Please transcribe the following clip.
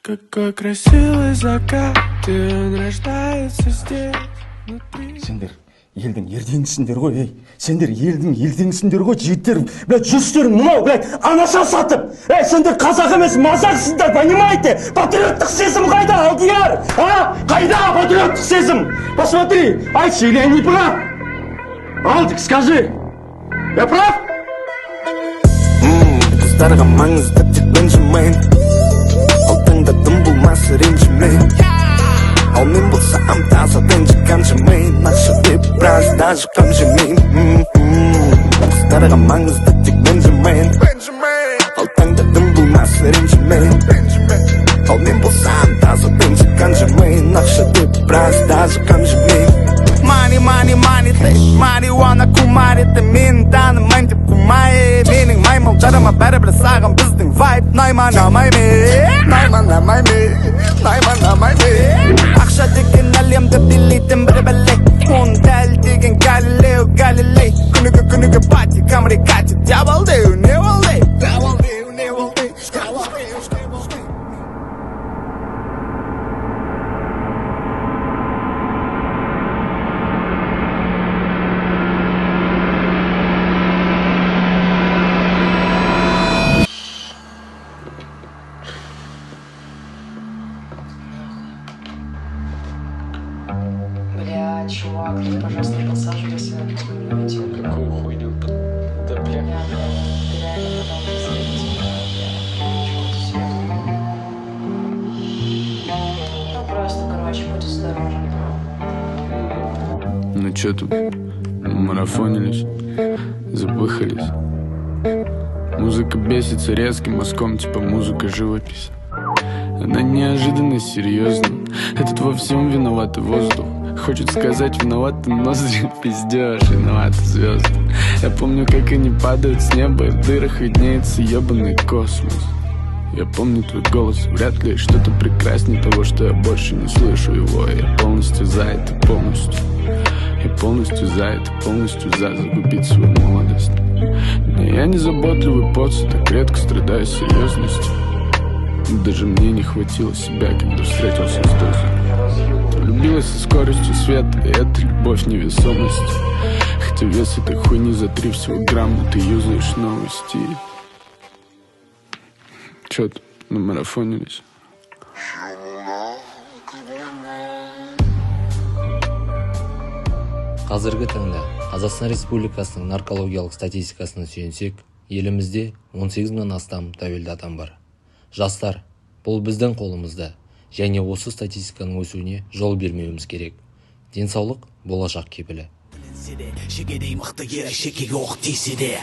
Какой красивый закат, и он рождается здесь, внутри. Сендер елдің ертеңгісіңдер ғой, ей. Сендер елдің ертеңгісіңдер ғой, жігіттер. Блядь, жүрістерің мынау, блядь, анаша сатып. Сендер қазақ емес, мазақсыздар, понимаете? Патриоттық сезім қайда, алдияр? А? Қайда патриоттық сезім? Посмотри, айтшы, или я не прав? Алдик, скажи. Я прав? Қыздарға маңызды тек бенжімейн. Алтаңдадым болмасы ренжімейн. Ал мен болсам таза денжі қанжымейн. Нақшы деп біраз даже қамжымейн. Қыздарға маңызды тек бенжімейн. Алтаңдадым болмасы ренжімейн. Ал мен болсам таза денжі қанжымейн. Нақшы деп біраз даже қамжымейн. Money, money, money, marijuana kumar етті мен танымайын деп kumай. Менің маймылдарыма бәрібір саған біздің vibe найманамай ме. Ақша деген әлемді билейтін бір бәле. Он дәл деген Галилео Галилей. Күніге пати камрикати дяволдеу не волдей. Чувак, ты, пожалуйста, подсаживайся. Какую хуйню? Да, бля. Ты реально продолжай следить. Ну просто, короче, будь осторожен. Ну чё тут? Марафонились, запыхались. Музыка бесится резким мазком, типа музыка живопись. Она неожиданно серьезна. Этот во всем виноватый воздух. Хочет сказать виноваты ноздри, пиздёж, виноваты звезды. Я помню, как они падают с неба, и в дырах виднеется ебаный космос. Я помню твой голос, вряд ли что-то прекраснее того, что я больше не слышу его. Я полностью за это, полностью. Я полностью за это, полностью за загубить свою молодость. Но я не заботливый поцу, так редко страдаю серьезностью. Даже мне не хватило себя, когда встретился с дозой. Влюбилась со скоростью света, и это любовь невесомости. Хотя вес этой хуйни за 3 всего грамма, ты юзаешь новый стиль. Чё тут, намарафонились? Қазіргі таңда Қазақстан Республикасының наркологиялық статистикасына сүйенсек, елімізде 18 мыңнан астам тәуелді адам бар. Жастар, бұл біздің қолымызда, және осы статистиканың өсуіне жол бермеуіміз керек. Денсаулық болашақ кепілі. Шекедей мықты керек, шекеге оқ тисе де.